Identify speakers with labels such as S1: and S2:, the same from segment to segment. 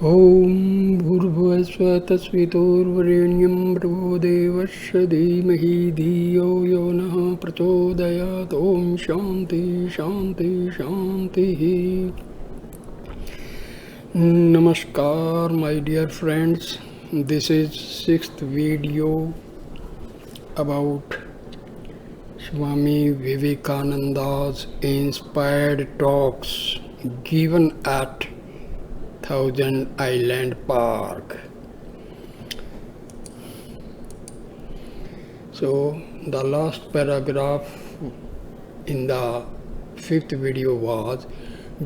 S1: ॐ भूर्भुवस्सुः तत्सवितुर्वरेण्यं भर्गो देवस्य धीमहि धियो यो नः प्रचोदयात्। ॐ शान्ति शान्ति शान्तिः। Namaskar, my dear friends. This is sixth video about Swami Vivekananda's inspired talks given at Thousand Island Park. So the last paragraph in the fifth video was,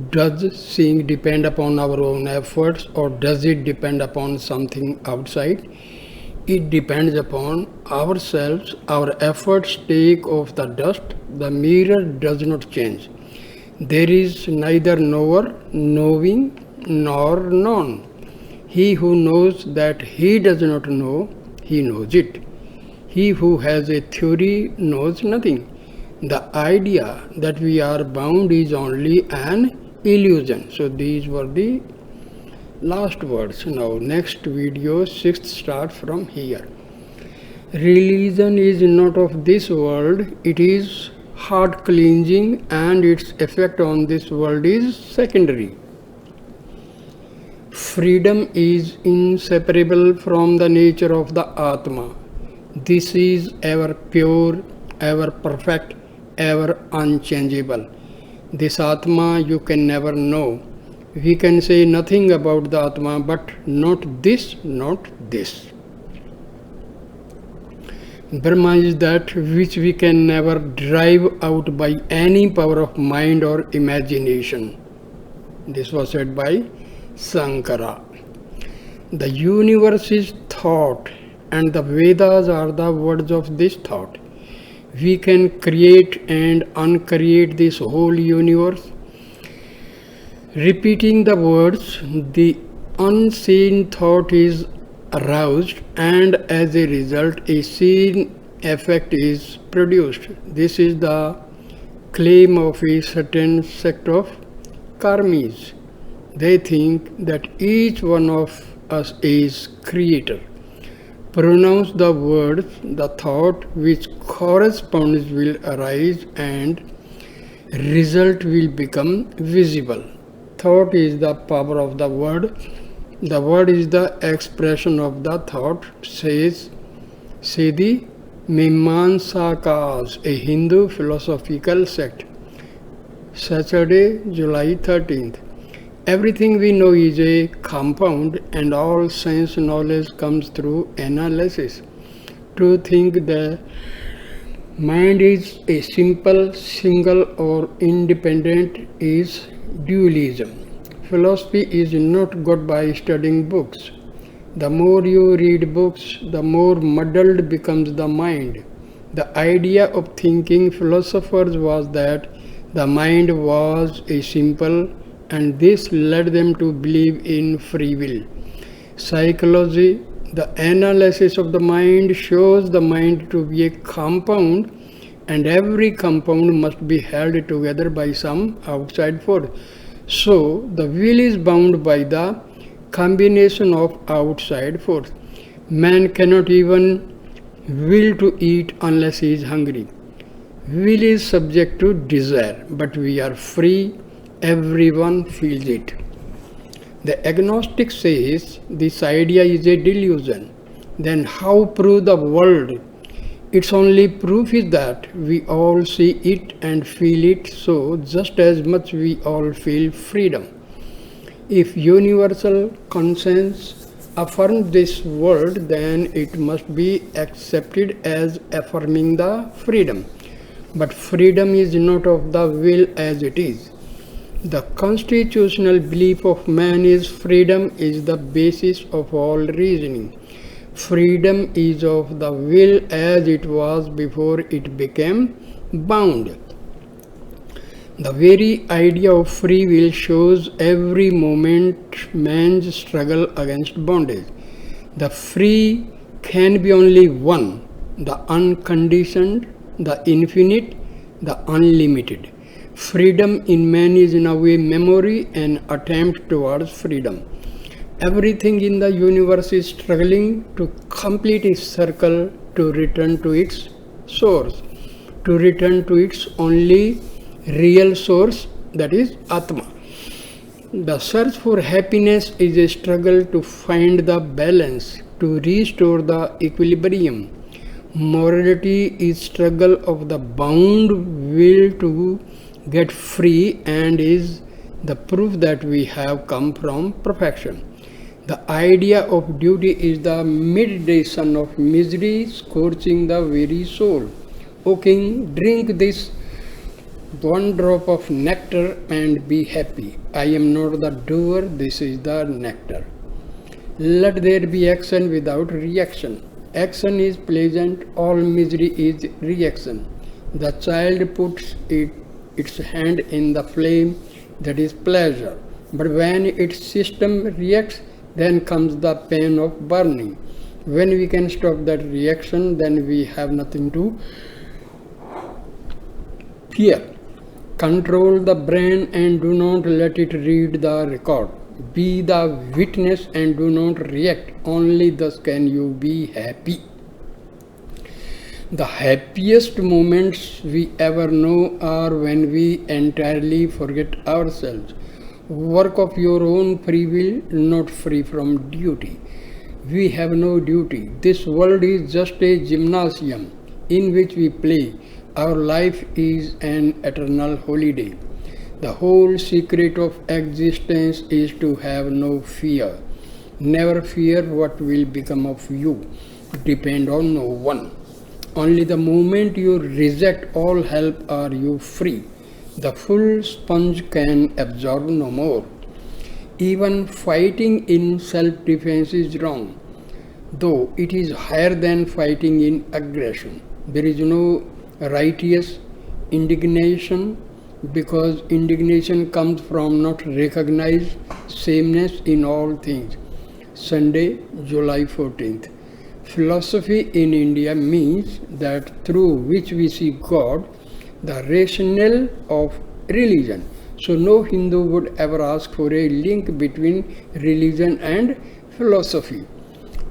S1: does seeing depend upon our own efforts or does it depend upon something outside? It depends upon ourselves. Our efforts take off the dust. The mirror does not change. There is neither knower, knowing, nor known. He who knows that he does not know, he knows it. He who has a theory knows nothing. The idea that we are bound is only an illusion. So these were the last words. Now next video, sixth, start from here. Religion is not of this world. It is heart cleansing and its effect on this world is secondary. Freedom is inseparable from the nature of the Atma. This is ever pure, ever perfect, ever unchangeable. This Atma you can never know. We can say nothing about the Atma, but not this, not this. Brahma is that which we can never drive out by any power of mind or imagination. This was said by Sankara. The universe is thought, and the Vedas are the words of this thought. We can create and uncreate this whole universe. Repeating the words, the unseen thought is aroused, and as a result, a seen effect is produced. This is the claim of a certain sect of karmis. They think that each one of us is creator. Pronounce the words, the thought which corresponds will arise and result will become visible. Thought is the power of the word. The word is the expression of the thought, say the Mimamsakas, a Hindu philosophical sect. Saturday, July 13th. Everything we know is a compound and all sense knowledge comes through analysis. To think the mind is a simple, single or independent is dualism. Philosophy is not got by studying books. The more you read books, the more muddled becomes the mind. The idea of thinking philosophers was that the mind was a simple, and this led them to believe in free will. Psychology, the analysis of the mind, shows the mind to be a compound, and every compound must be held together by some outside force. So, the will is bound by the combination of outside force. Man cannot even will to eat unless he is hungry. Will is subject to desire, but we are free. Everyone feels it. The agnostic says this idea is a delusion. Then how prove the world? Its only proof is that we all see it and feel it, so just as much we all feel freedom. If universal conscience affirms this world, then it must be accepted as affirming the freedom. But freedom is not of the will as it is. The constitutional belief of man is freedom is the basis of all reasoning. Freedom is of the will as it was before it became bound. The very idea of free will shows every moment man's struggle against bondage. The free can be only one, the unconditioned, the infinite, the unlimited. Freedom in man is in a way memory and attempt towards freedom. Everything in the universe is struggling to complete its circle to return to its source, to return to its only real source, that is Atma. The search for happiness is a struggle to find the balance, to restore the equilibrium. Morality is struggle of the bound will to get free and is the proof that we have come from perfection. The idea of duty is the midday sun of misery scorching the very soul. O king, drink this one drop of nectar and be happy. I am not the doer, this is the nectar. Let there be action without reaction. Action is pleasant, all misery is reaction. The child puts its hand in the flame, that is pleasure. But when its system reacts, then comes the pain of burning. When we can stop that reaction, then we have nothing to fear. Control the brain and do not let it read the record. Be the witness and do not react. Only thus can you be happy. The happiest moments we ever know are when we entirely forget ourselves. Work of your own free will, not free from duty. We have no duty. This world is just a gymnasium in which we play. Our life is an eternal holiday. The whole secret of existence is to have no fear. Never fear what will become of you. Depend on no one. Only the moment you reject all help are you free. The full sponge can absorb no more. Even fighting in self-defense is wrong, though it is higher than fighting in aggression. There is no righteous indignation, because indignation comes from not recognized sameness in all things. Sunday, July 14th. Philosophy in India means that through which we see God, the rationale of religion. So no Hindu would ever ask for a link between religion and philosophy.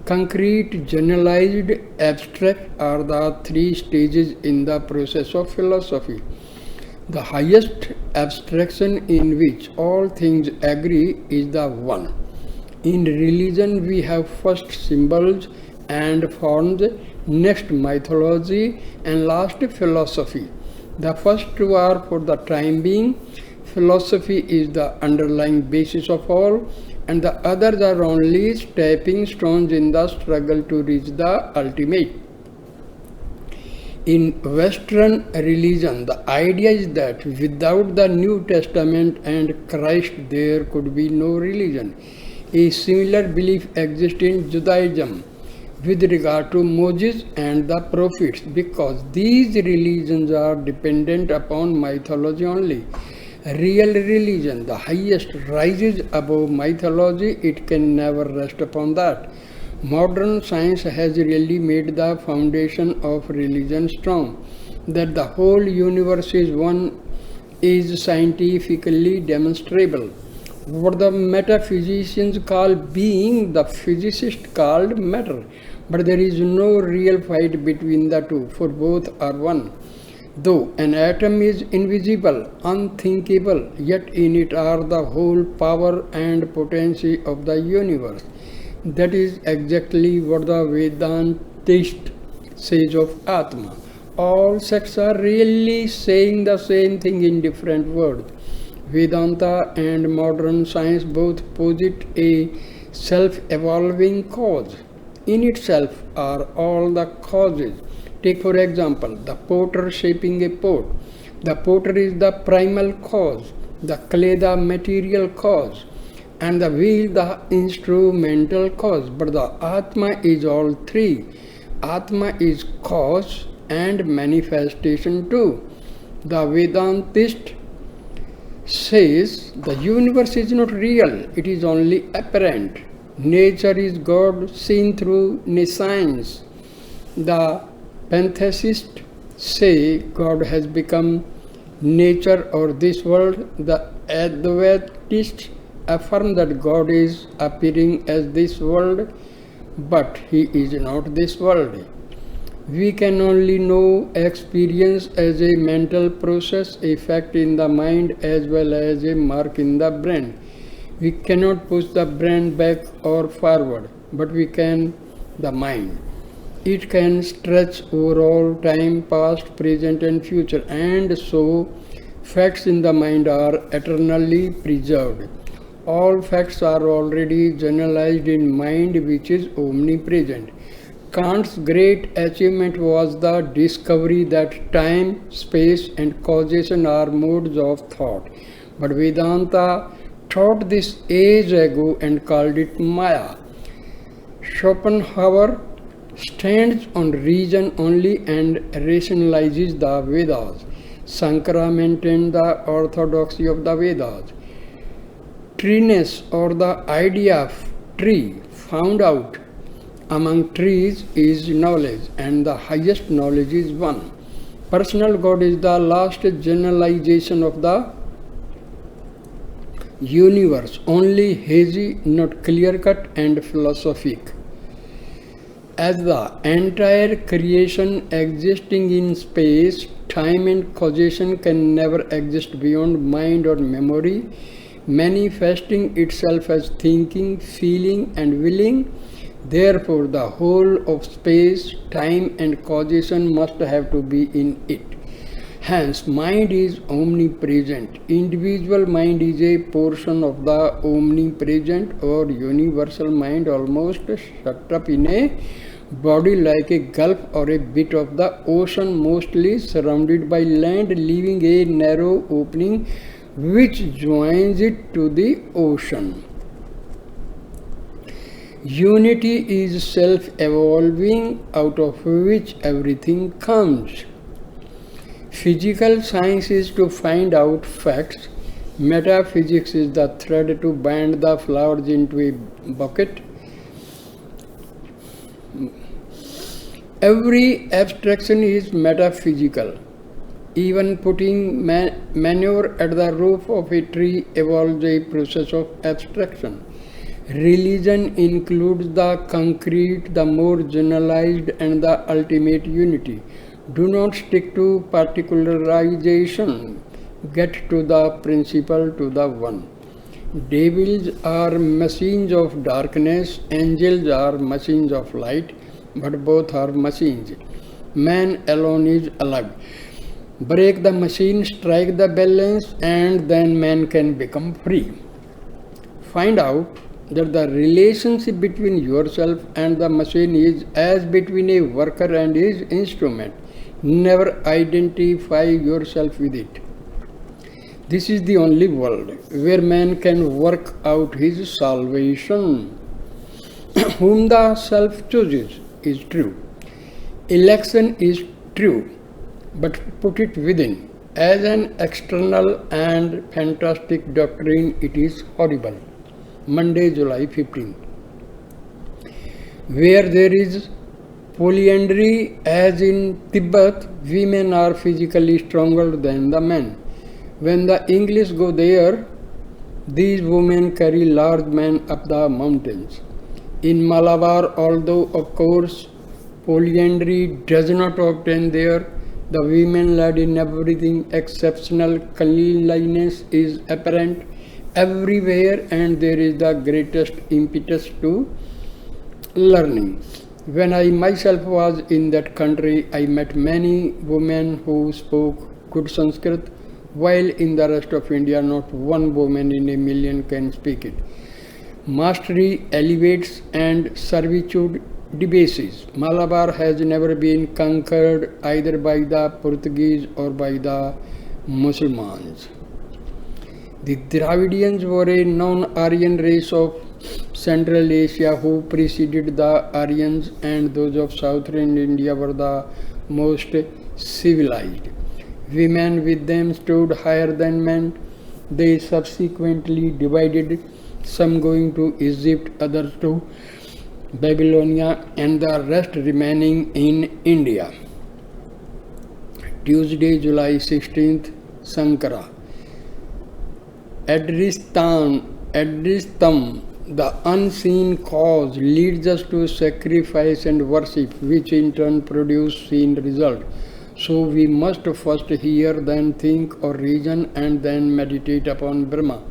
S1: Concrete, generalized, abstract are the three stages in the process of philosophy. The highest abstraction in which all things agree is the one. In religion we have first symbols and forms, next mythology, and last philosophy. The first two are for the time being. Philosophy is the underlying basis of all, and the others are only stepping stones in the struggle to reach the ultimate. In Western religion, the idea is that without the New Testament and Christ, there could be no religion. A similar belief exists in Judaism with regard to Moses and the prophets, because these religions are dependent upon mythology only. Real religion, the highest, rises above mythology. It can never rest upon that. Modern science has really made the foundation of religion strong. That the whole universe is one is scientifically demonstrable. What the metaphysicians call being, the physicists called matter. But there is no real fight between the two, for both are one. Though an atom is invisible, unthinkable, yet in it are the whole power and potency of the universe. That is exactly what the Vedantist says of Atma. All sects are really saying the same thing in different words. Vedanta and modern science both posit a self-evolving cause. In itself are all the causes. Take for example, the potter shaping a pot. The potter is the primal cause, the clay the material cause, and the wheel the instrumental cause. But the Atma is all three. Atma is cause and manifestation too. The Vedantist says the universe is not real, it is only apparent. Nature is God seen through nescience. The pantheists say God has become nature or this world. The Advaitists affirm that God is appearing as this world, but He is not this world. We can only know experience as a mental process, a fact in the mind as well as a mark in the brain. We cannot push the brain back or forward, but we can the mind. It can stretch over all time, past, present and future, and so facts in the mind are eternally preserved. All facts are already generalized in mind, which is omnipresent. Kant's great achievement was the discovery that time, space and causation are modes of thought. But Vedanta taught this age ago and called it Maya. Schopenhauer stands on reason only and rationalizes the Vedas. Sankara maintained the orthodoxy of the Vedas. Treeness, or the idea of tree, found out among trees is knowledge, and the highest knowledge is one. Personal God is the last generalization of the universe, only hazy, not clear-cut and philosophic. As the entire creation existing in space, time and causation can never exist beyond mind or memory, manifesting itself as thinking, feeling and willing. Therefore, the whole of space, time and causation must have to be in it. Hence, mind is omnipresent. Individual mind is a portion of the omnipresent or universal mind, almost shut up in a body like a gulf or a bit of the ocean, mostly surrounded by land, leaving a narrow opening which joins it to the ocean. Unity is self-evolving, out of which everything comes. Physical science is to find out facts. Metaphysics is the thread to bind the flowers into a bucket. Every abstraction is metaphysical. Even putting manure at the roof of a tree evolves a process of abstraction. Religion includes the concrete, the more generalized, and the ultimate unity. Do not stick to particularization. Get to the principle, to the one. Devils are machines of darkness, angels are machines of light, but both are machines. Man alone is alive. Break the machine, strike the balance, and then man can become free. Find out that the relationship between yourself and the machine is as between a worker and his instrument. Never identify yourself with it. This is the only world where man can work out his salvation. Whom the self chooses is true. Election is true, but put it within. As an external and fantastic doctrine, it is horrible. Monday, July 15. Where there is polyandry, as in Tibet, women are physically stronger than the men. When the English go there, these women carry large men up the mountains. In Malabar, although of course polyandry does not obtain there, the women led in everything. Exceptional cleanliness is apparent everywhere, and there is the greatest impetus to learning. When I myself was in that country, I met many women who spoke good Sanskrit, while in the rest of India not one woman in a million can speak it. Mastery elevates and servitude debases. Malabar has never been conquered either by the Portuguese or by the Muslims. The Dravidians were a non-Aryan race of Central Asia who preceded the Aryans, and those of southern India were the most civilized. Women with them stood higher than men. They subsequently divided, some going to Egypt, others to Babylonia, and the rest remaining in India. Tuesday, July 16th, Sankara. Adristan Adristam, the unseen cause, leads us to sacrifice and worship, which in turn produce seen result. So we must first hear, then think or reason, and then meditate upon Brahma.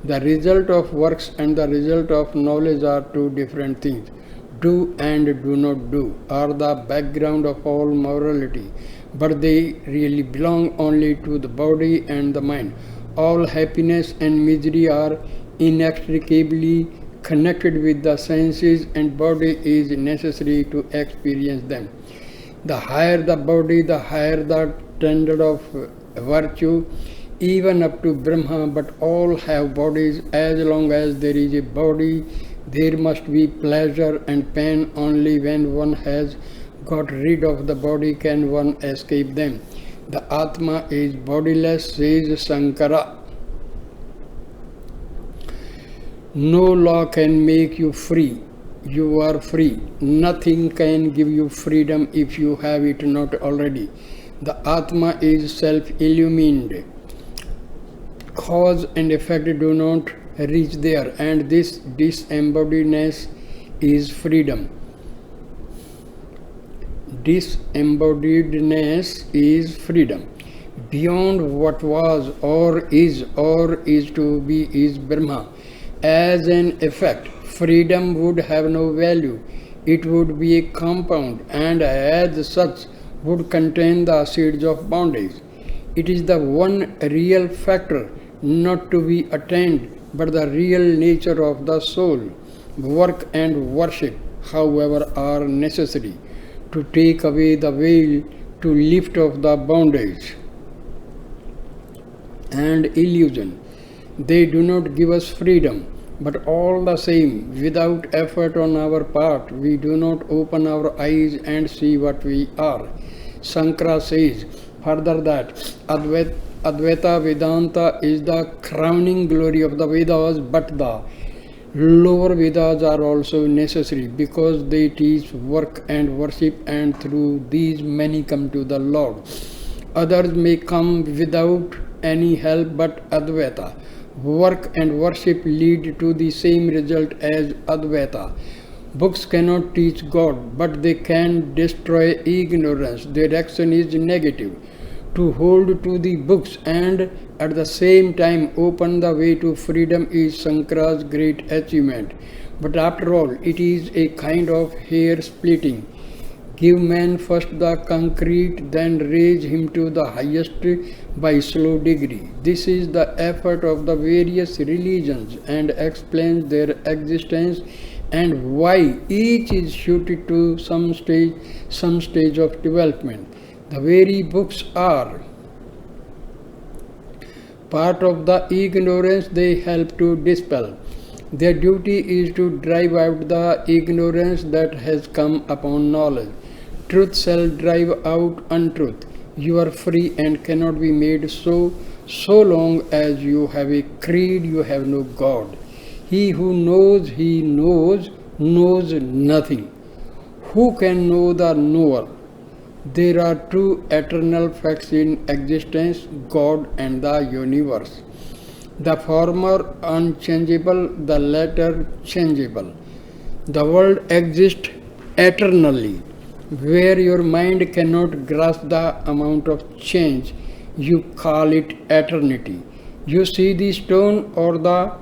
S1: The result of works and the result of knowledge are two different things. Do and do not do are the background of all morality, but they really belong only to the body and the mind. All happiness and misery are inextricably connected with the senses, and body is necessary to experience them. The higher the body, the higher the standard of virtue, even up to Brahma, but all have bodies. As long as there is a body, there must be pleasure and pain. Only when one has got rid of the body can one escape them. The Atma is bodiless, says Sankara. No law can make you free. You are free. Nothing can give you freedom if you have it not already. The Atma is self-illumined. Cause and effect do not reach there, and this disembodiedness is freedom. Disembodiedness is freedom. Beyond what was or is to be is Brahma. As an effect, freedom would have no value. It would be a compound, and as such would contain the seeds of bondage. It is the one real factor not to be attained, but the real nature of the soul. Work and worship, however, are necessary to take away the veil, to lift off the bondage and illusion. They do not give us freedom, but all the same, without effort on our part, we do not open our eyes and see what we are. Sankara says further that Advaita Vedanta is the crowning glory of the Vedas, but the lower Vedas are also necessary because they teach work and worship, and through these many come to the Lord. Others may come without any help, but Advaita, work and worship lead to the same result as Advaita. Books cannot teach God, but they can destroy ignorance. Their action is negative. To hold to the books and at the same time open the way to freedom is Sankara's great achievement. But after all, it is a kind of hair splitting. Give man first the concrete, then raise him to the highest by slow degree. This is the effort of the various religions and explains their existence and why each is suited to some stage of development. The very books are part of the ignorance they help to dispel. Their duty is to drive out the ignorance that has come upon knowledge. Truth shall drive out untruth. You are free and cannot be made so long as you have a creed, you have no God. He who knows he knows nothing. Who can know the knower? There are two eternal facts in existence, God and the universe. The former unchangeable, the latter changeable. The world exists eternally. Where your mind cannot grasp the amount of change, you call it eternity. You see the stone or the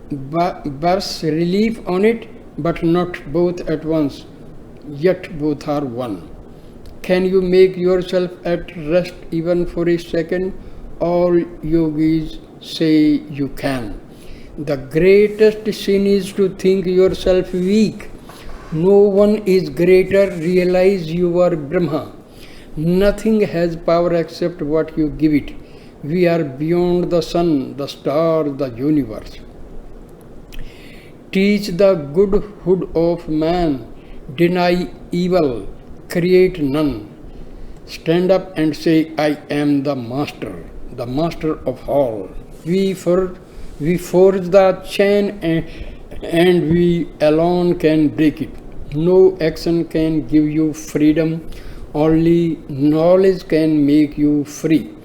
S1: bas relief on it, but not both at once, yet both are one. Can you make yourself at rest even for a second? All yogis say you can. The greatest sin is to think yourself weak. No one is greater. Realize you are Brahma. Nothing has power except what you give it. We are beyond the sun, the stars, the universe. Teach the goodhood of man. Deny evil. Create none. Stand up and say, I am the master of all. We forge the chain and we alone can break it. No action can give you freedom. Only knowledge can make you free.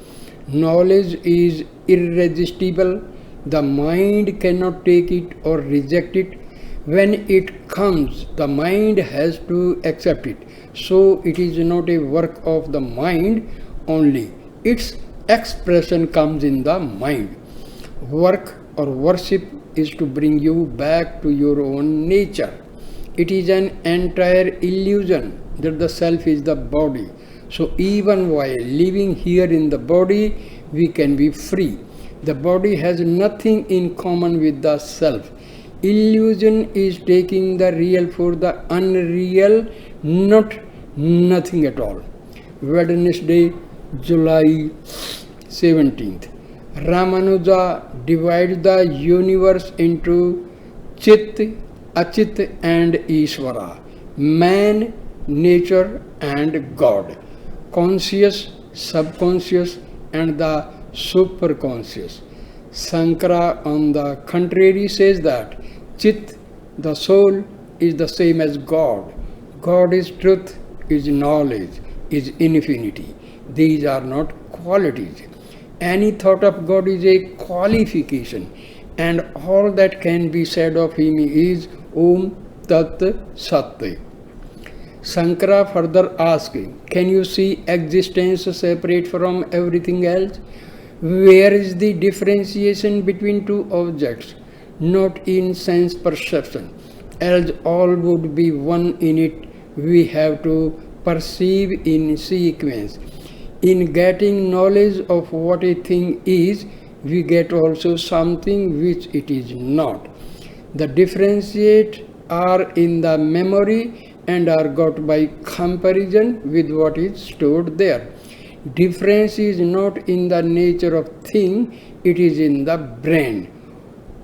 S1: Knowledge is irresistible. The mind cannot take it or reject it. When it comes, the mind has to accept it. So it is not a work of the mind only. Its expression comes in the mind. Work or worship is to bring you back to your own nature. It is an entire illusion that the self is the body. So even while living here in the body, we can be free. The body has nothing in common with the self. Illusion is taking the real for the unreal, not nothing at all. Wednesday, July 17th. Ramanuja divides the universe into Chit, Achit and Ishvara, man, nature and God, conscious, subconscious and the superconscious. Sankara on the contrary says that Chit, the soul, is the same as God. God is truth, is knowledge, is infinity. These are not qualities. Any thought of God is a qualification, and all that can be said of him is Om Tat Sat. Sankara further asks, can you see existence separate from everything else? Where is the differentiation between two objects? Not in sense perception, else all would be one in it. We have to perceive in sequence. In getting knowledge of what a thing is, we get also something which it is not. The differentiate are in the memory and are got by comparison with what is stored there. Difference is not in the nature of thing, it is in the brain.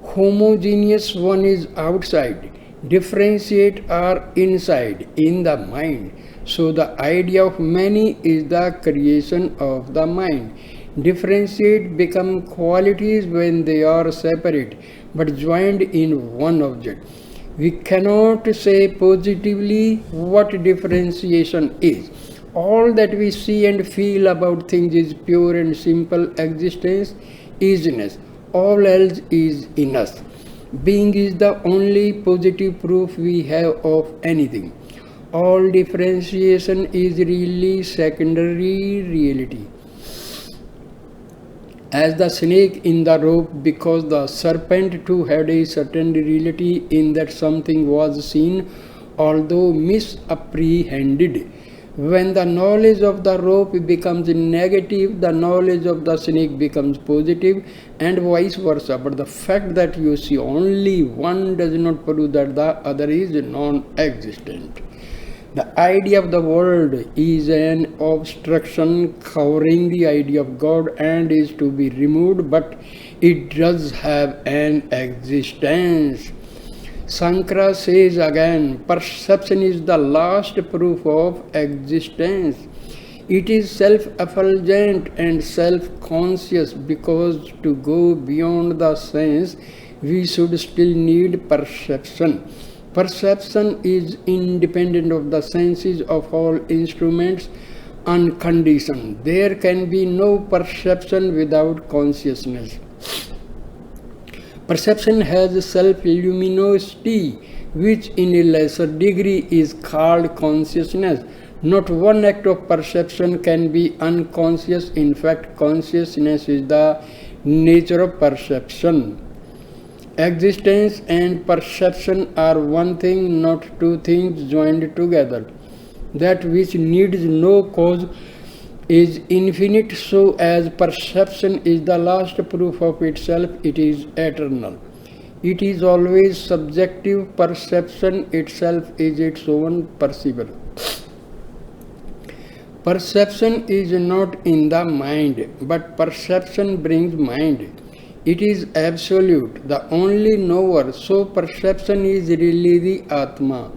S1: Homogeneous one is outside, differentiate are inside, in the mind. So the idea of many is the creation of the mind. Differentiate become qualities when they are separate, but joined in one object. We cannot say positively what differentiation is. All that we see and feel about things is pure and simple existence, isness. All else is in us. Being is the only positive proof we have of anything. All differentiation is really secondary reality. As the snake in the rope, because the serpent too had a certain reality in that something was seen, although misapprehended. When the knowledge of the rope becomes negative, the knowledge of the snake becomes positive, and vice versa. But the fact that you see only one does not prove that the other is non-existent. The idea of the world is an obstruction covering the idea of God and is to be removed, but it does have an existence. Sankara says again, perception is the last proof of existence. It is self-effulgent and self-conscious, because to go beyond the sense, we should still need perception. Perception is independent of the senses of all instruments, unconditioned. There can be no perception without consciousness. Perception has self-luminosity, which in a lesser degree is called consciousness. Not one act of perception can be unconscious. In fact, consciousness is the nature of perception. Existence and perception are one thing, not two things joined together. That which needs no cause is infinite, so as perception is the last proof of itself, it is eternal. It is always subjective. Perception itself is its own perceiver. Perception is not in the mind, but perception brings mind. It is absolute, the only knower, so perception is really the Atma.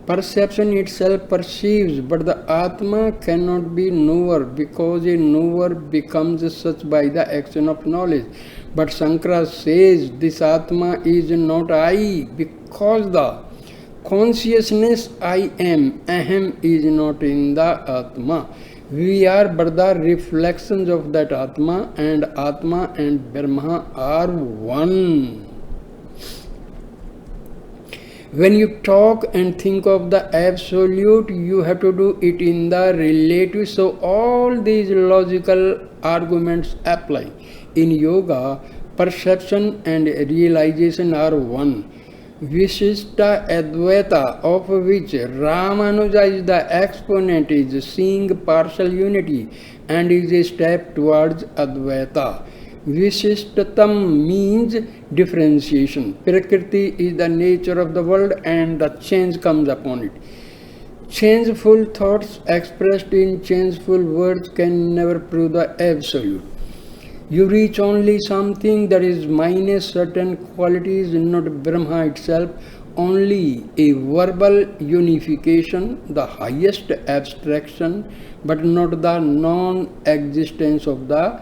S1: Perception itself perceives, but the Atma cannot be knower, because a knower becomes such by the action of knowledge. But Sankara says this Atma is not I, because the consciousness I am, Aham, is not in the Atma. We are but the reflections of that Atma and Brahma are one. When you talk and think of the absolute, you have to do it in the relative. So all these logical arguments apply. In yoga, perception and realization are one. Vishishta Advaita, of which Ramanuja is the exponent, is seeing partial unity and is a step towards Advaita. Vishishtatam means differentiation. Prakriti is the nature of the world and the change comes upon it. Changeful thoughts expressed in changeful words can never prove the absolute. You reach only something that is minus certain qualities, not Brahma itself, only a verbal unification, the highest abstraction, but not the non-existence of the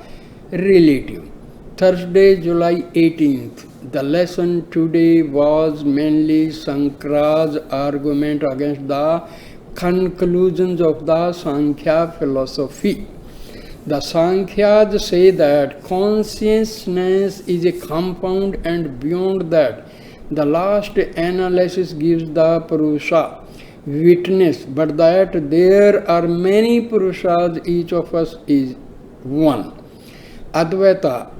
S1: relative. Thursday, July 18th. The lesson today was mainly Shankara's argument against the conclusions of the Sankhya philosophy. The Sankhyas say that consciousness is a compound and beyond that, the last analysis gives the Purusha witness, but that there are many Purushas, each of us is one. Advaita,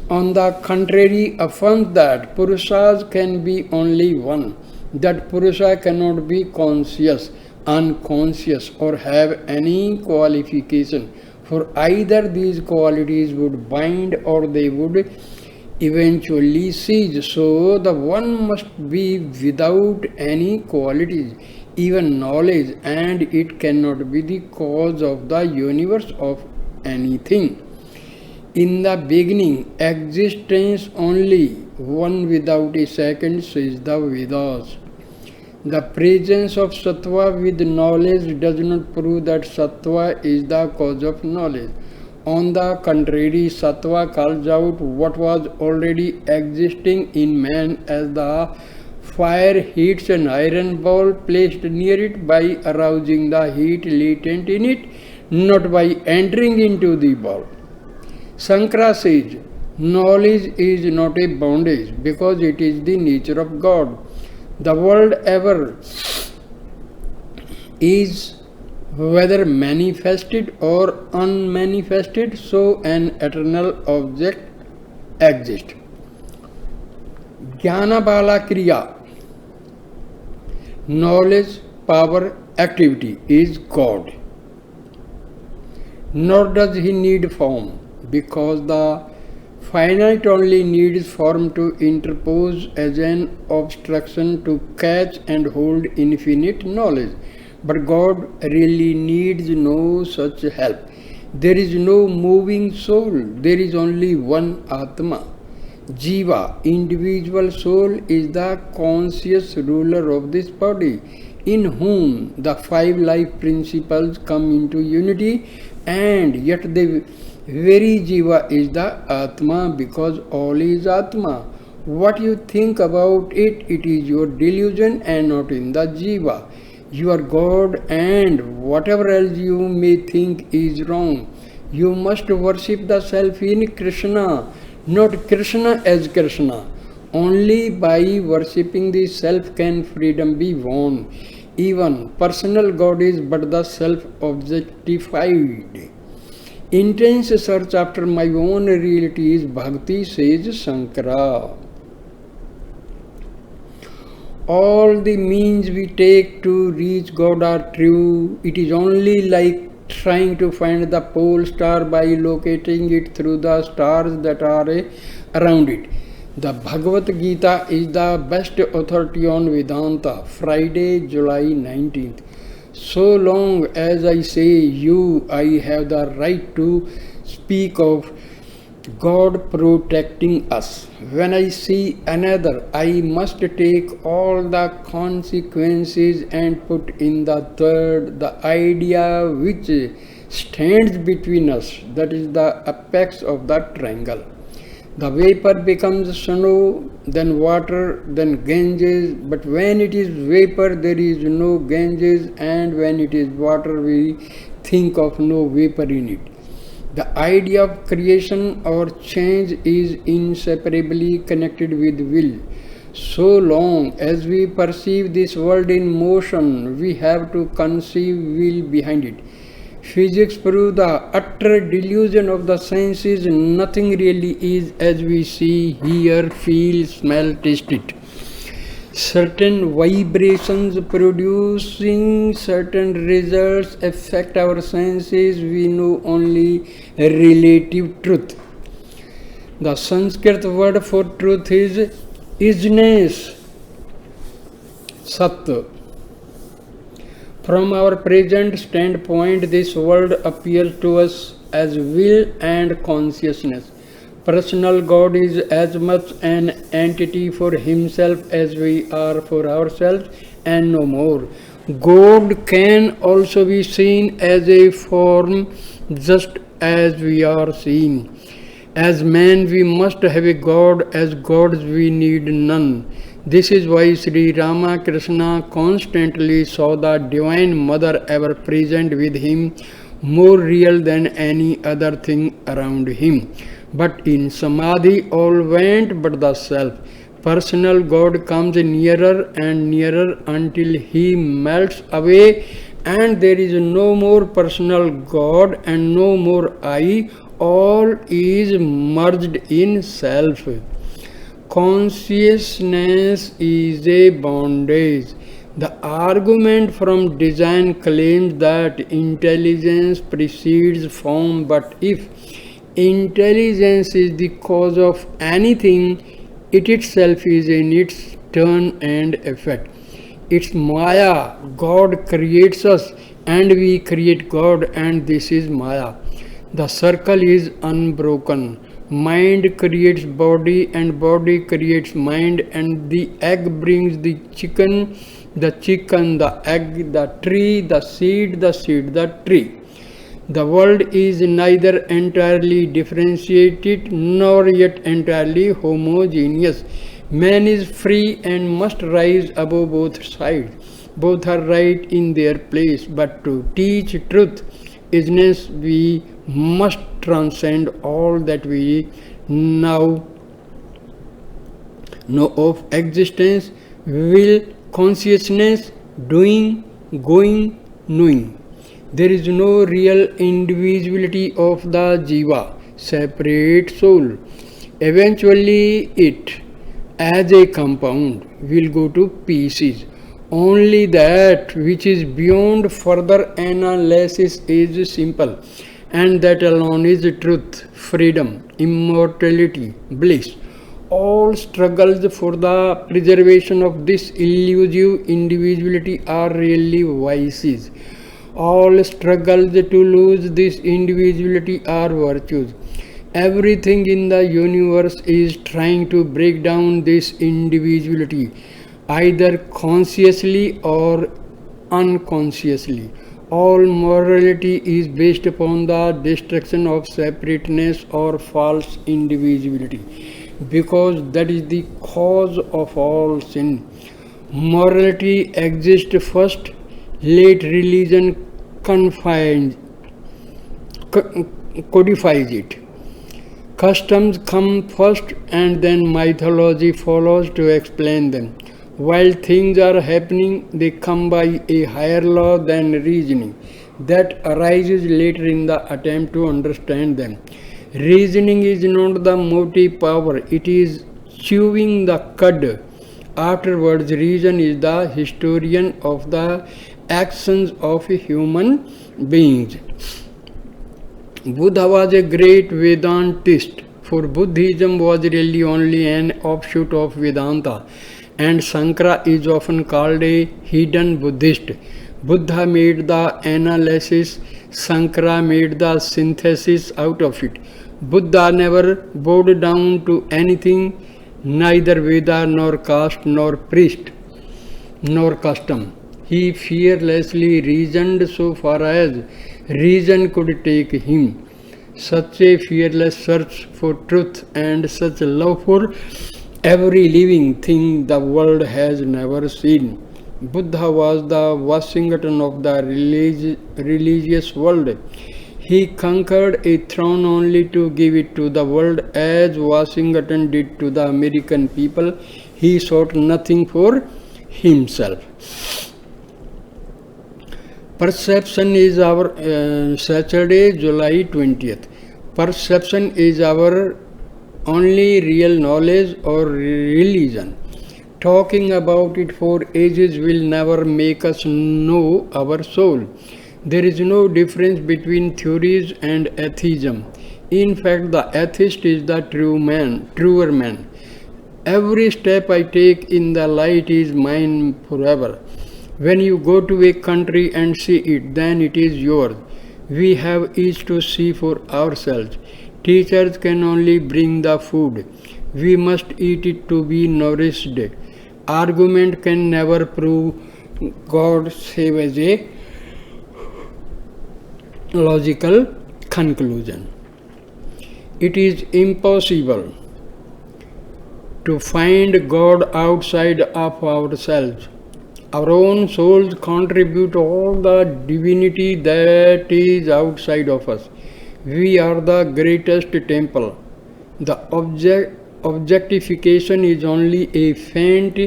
S1: on the contrary, affirms that Purushas can be only one, that Purusha cannot be conscious, unconscious, or have any qualification, for either these qualities would bind or they would eventually cease. So the one must be without any qualities, even knowledge, and it cannot be the cause of the universe of anything. In the beginning, existence only, one without a second, says the Vedas. The presence of sattva with knowledge does not prove that sattva is the cause of knowledge. On the contrary, sattva calls out what was already existing in man, as the fire heats an iron ball placed near it by arousing the heat latent in it, not by entering into the ball. Shankara says, knowledge is not a bondage because it is the nature of God. The world ever is, whether manifested or unmanifested, so an eternal object exists. Jnana Bala Kriya, knowledge, power, activity, is God. Nor does he need form, because the finite only needs form to interpose as an obstruction to catch and hold infinite knowledge. But God really needs no such help. There is no moving soul, there is only one Atma. Jiva, individual soul, is the conscious ruler of this body, in whom the five life principles come into unity, and yet the very Jiva is the Atma, because all is Atma. What you think about it, it is your delusion and not in the Jiva. You are God, and whatever else you may think is wrong. You must worship the self in Krishna, not Krishna as Krishna. Only by worshipping the self can freedom be won. Even personal God is but the self objectified. Intense search after my own reality is bhakti, says Shankara. All the means we take to reach God are true. It is only like trying to find the pole star by locating it through the stars that are around it. The Bhagavad Gita is the best authority on Vedanta. Friday, July 19th. So long as I say you, I have the right to speak of God protecting us. When I see another, I must take all the consequences and put in the third, the idea which stands between us, that is the apex of the triangle. The vapor becomes snow, then water, then Ganges. But when it is vapor, there is no Ganges, and when it is water, we think of no vapor in it. The idea of creation or change is inseparably connected with will. So long as we perceive this world in motion, we have to conceive will behind it. Physics proves the utter delusion of the senses. Nothing really is as we see, hear, feel, smell, taste it. Certain vibrations producing certain results affect our senses. We know only relative truth. The Sanskrit word for truth is isness, Sat. From our present standpoint, this world appears to us as will and consciousness. Personal God is as much an entity for himself as we are for ourselves, and no more. God can also be seen as a form, just as we are seen. As men, we must have a God. As gods, we need none. This is why Sri Ramakrishna constantly saw the Divine Mother ever present with him, more real than any other thing around him. But in Samadhi, all went but the self. Personal God comes nearer and nearer until he melts away, and there is no more personal God and no more I. All is merged in self. Consciousness is a bondage. The argument from design claims that intelligence precedes form, but if intelligence is the cause of anything, it itself is in its turn and effect. It's Maya. God creates us and we create God, and this is Maya. The circle is unbroken. Mind creates body and body creates mind, and the egg brings the chicken, the egg, the tree, the seed, the tree. The world is neither entirely differentiated nor yet entirely homogeneous. Man is free and must rise above both sides. Both are right in their place, but to teach truth, isness, we must transcend all that we now know of existence, will, consciousness, doing, going, knowing. There is no real individuality of the jiva, separate soul. Eventually it, as a compound, will go to pieces. Only that which is beyond further analysis is simple, and that alone is truth, freedom, immortality, bliss. All struggles for the preservation of this elusive individuality are really vices. All struggles to lose this individuality are virtues. Everything in the universe is trying to break down this individuality, either consciously or unconsciously. All morality is based upon the destruction of separateness or false individuality, because that is the cause of all sin. Morality exists first, late religion codifies it. Customs come first and then mythology follows to explain them. While things are happening, they come by a higher law than reasoning that arises later in the attempt to understand them. Reasoning is not the motive power, it is chewing the cud. Afterwards, reason is the historian of the actions of human beings. Buddha was a great Vedantist, for Buddhism was really only an offshoot of Vedanta, and Sankara is often called a hidden Buddhist. Buddha made the analysis, Sankara made the synthesis out of it. Buddha never bowed down to anything, neither Veda nor caste nor priest nor custom. He fearlessly reasoned so far as reason could take him. such a fearless search for truth, and such love for every living thing the world has never seen. Buddha was the Washington of the religious world. He conquered a throne only to give it to the world, as Washington did to the American people. He sought nothing for himself. Perception is our Saturday, July 20th. Perception is our only real knowledge or religion. Talking about it for ages will never make us know our soul. There is no difference between theories and atheism. In fact, the atheist is the truer man. Every step I take in the light is mine forever. When you go to a country and see it, then it is yours. We have each to see for ourselves. Teachers can only bring the food. We must eat it to be nourished. Argument can never prove God save as a logical conclusion. It is impossible to find God outside of ourselves. Our own souls contribute all the divinity that is outside of us. We are the greatest temple. The objectification is only a faint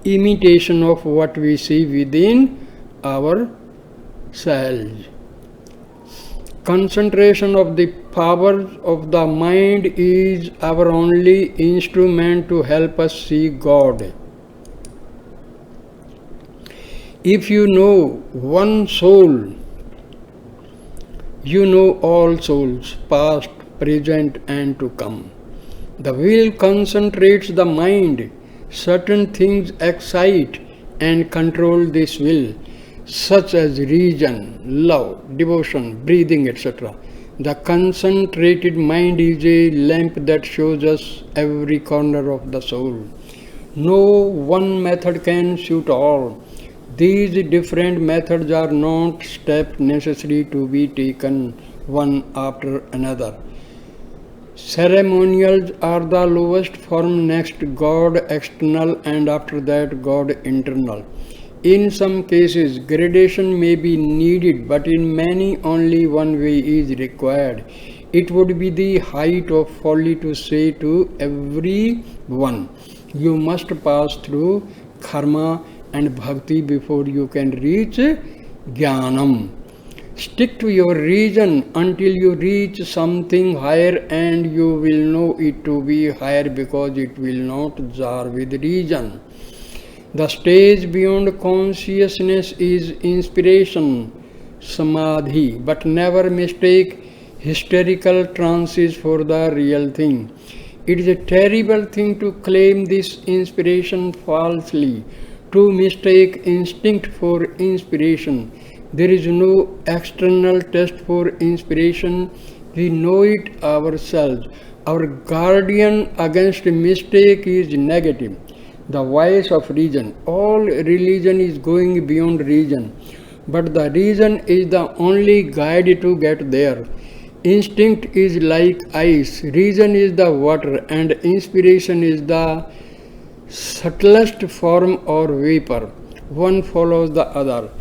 S1: imitation of what we see within ourselves. Concentration of the power of the mind is our only instrument to help us see God. If you know one soul, you know all souls, past, present, and to come. The will concentrates the mind. Certain things excite and control this will, such as reason, love, devotion, breathing, etc. The concentrated mind is a lamp that shows us every corner of the soul. No one method can suit all. These different methods are not steps necessary to be taken one after another. Ceremonials are the lowest form, next God external, and after that God internal. In some cases, gradation may be needed, but in many only one way is required. It would be the height of folly to say to everyone, you must pass through karma and bhakti before you can reach jnanam. Stick to your reason until you reach something higher, and you will know it to be higher because it will not jar with reason. The stage beyond consciousness is inspiration, samadhi, but never mistake hysterical trances for the real thing. It is a terrible thing to claim this inspiration falsely, to mistake instinct for inspiration. There is no external test for inspiration. We know it ourselves. Our guardian against mistake is negative, the voice of reason. All religion is going beyond reason, but the reason is the only guide to get there. Instinct is like ice, reason is the water, and inspiration is the subtlest form or vapor. One follows the other.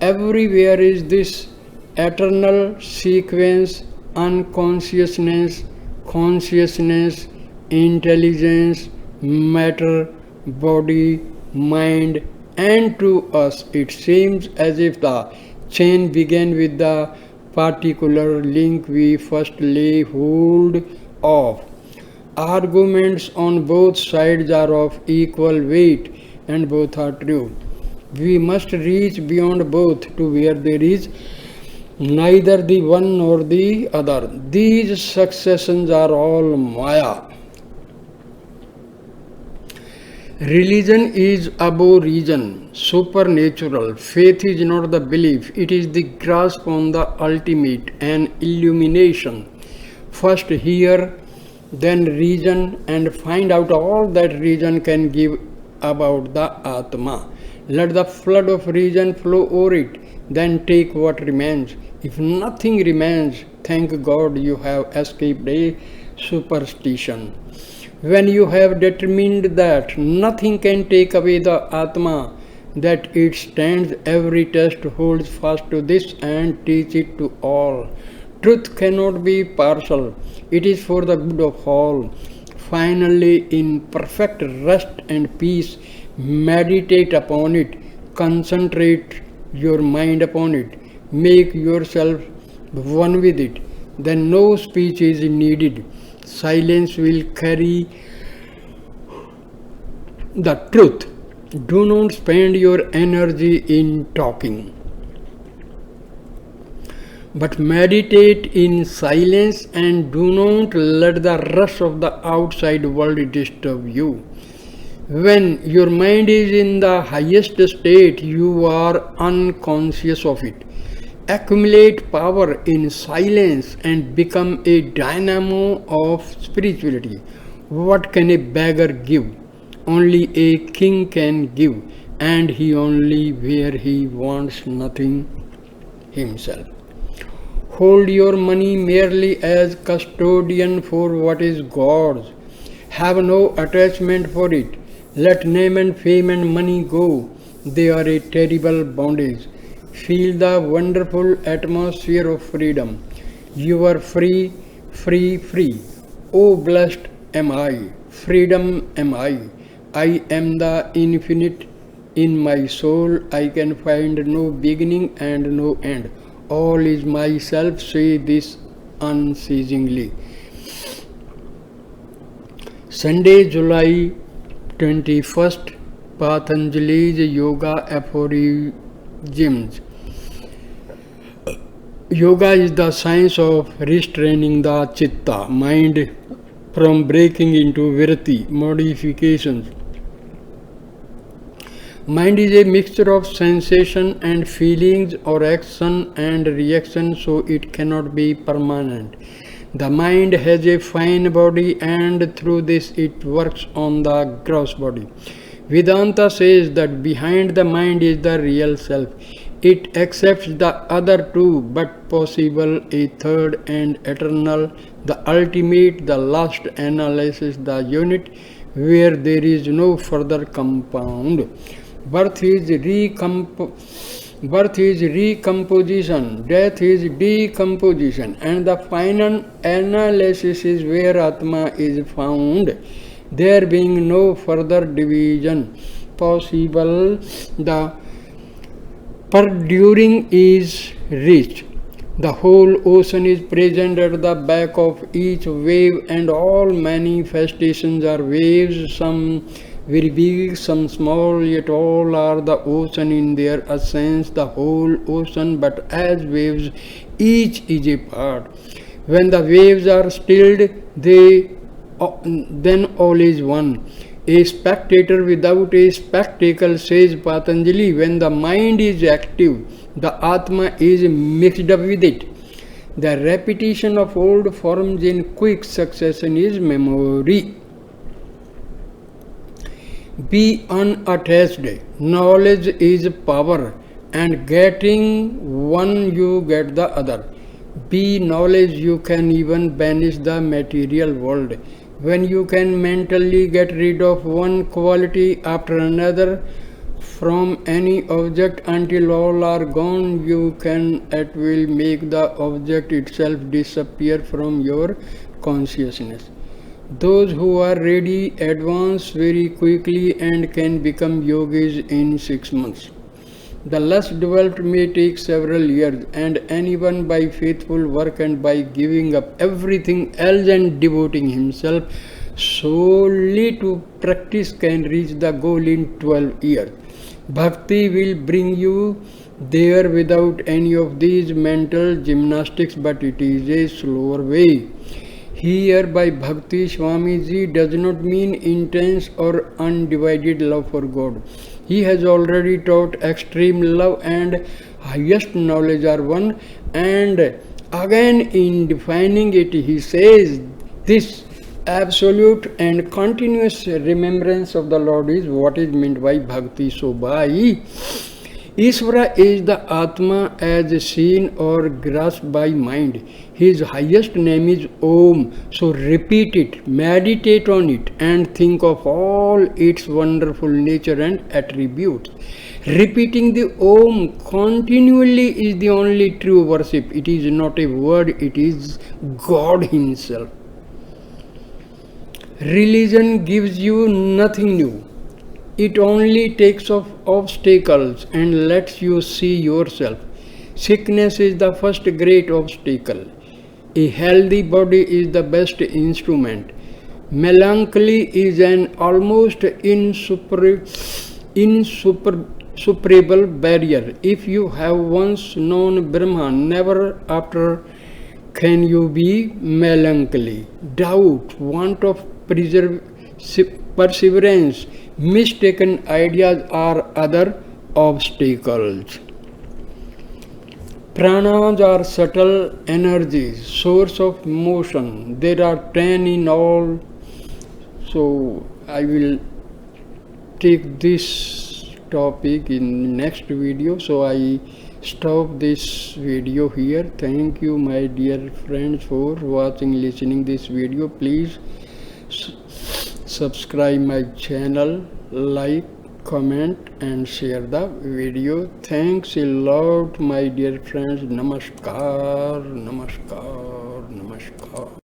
S1: Everywhere is this eternal sequence: unconsciousness, consciousness, intelligence, matter, body, mind, and to us it seems as if the chain began with the particular link we first lay hold of. Arguments on both sides are of equal weight, and both are true. We must reach beyond both to where there is neither the one nor the other. These successions are all Maya. Religion is above reason, supernatural. Faith is not the belief, it is the grasp on the ultimate, an illumination. First hear, then reason, and find out all that reason can give about the Atma. Let the flood of reason flow over it, then take what remains. If nothing remains, Thank God you have escaped a superstition. When you have determined that nothing can take away the Atma, that it stands every test, holds fast to this and teach it to all. Truth cannot be partial, it is for the good of all. Finally, in perfect rest and peace, meditate upon it, concentrate your mind upon it, make yourself one with it. Then no speech is needed. Silence will carry the truth. Do not spend your energy in talking, but meditate in silence and do not let the rush of the outside world disturb you. When your mind is in the highest state, you are unconscious of it. Accumulate power in silence and become a dynamo of spirituality. What can a beggar give? Only a king can give, and he only where he wants nothing himself. Hold your money merely as custodian for what is God's. Have no attachment for it. Let name and fame and money go. They are a terrible bondage. Feel the wonderful atmosphere of freedom. You are free, free, free. Oh, blessed am I. Freedom am I. I am the infinite. In my soul I can find no beginning and no end. All is myself, say this unceasingly. Sunday, July 21st, Patanjali's Yoga Aphorisms. Yoga is the science of restraining the chitta, mind, from breaking into vritti, modifications. Mind is a mixture of sensation and feelings or action and reaction, so it cannot be permanent. The mind has a fine body and through this it works on the gross body. Vedanta says that behind the mind is the real self. It accepts the other two, but possible a third and eternal, the ultimate, the last analysis, the unit where there is no further compound. Birth is recomposition, death is decomposition, and the final analysis is where Atma is found. There being no further division possible, the perduring is reached. The whole ocean is present at the back of each wave, and all manifestations are waves, some very big, some small, yet all are the ocean in their essence, the whole ocean, but as waves, each is a part. When the waves are stilled, then all is one. A spectator without a spectacle, says Patanjali. When the mind is active, the Atma is mixed up with it. The repetition of old forms in quick succession is memory. Be unattached. Knowledge is power, and getting one you get the other. Be knowledge, you can even banish the material world. When you can mentally get rid of one quality after another from any object until all are gone, you can at will make the object itself disappear from your consciousness. Those who are ready advance very quickly and can become yogis in 6 months. The less developed may take several years, and anyone by faithful work and by giving up everything else and devoting himself solely to practice can reach the goal in 12 years. Bhakti will bring you there without any of these mental gymnastics, but it is a slower way. Here by Bhakti, Swamiji does not mean intense or undivided love for God. He has already taught extreme love and highest knowledge are one, and again in defining it he says this absolute and continuous remembrance of the Lord is what is meant by Bhakti. So by Ishvara is the Atma as seen or grasped by mind. His highest name is Om. So repeat it, meditate on it, and think of all its wonderful nature and attributes. Repeating the Om continually is the only true worship. It is not a word, it is God Himself. Religion gives you nothing new. It only takes off obstacles and lets you see yourself. Sickness is the first great obstacle. A healthy body is the best instrument. Melancholy is an almost insuperable barrier. If you have once known Brahma, never after can you be melancholy. Doubt, want of perseverance, mistaken ideas are other obstacles. Pranas are subtle energies, source of motion. There are 10 in all. So I will take this topic in next video. So I stop this video here. Thank you, my dear friends, for watching, listening this video. Please subscribe my channel, like, comment and share the video. Thanks a lot, my dear friends. Namaskar, namaskar, namaskar.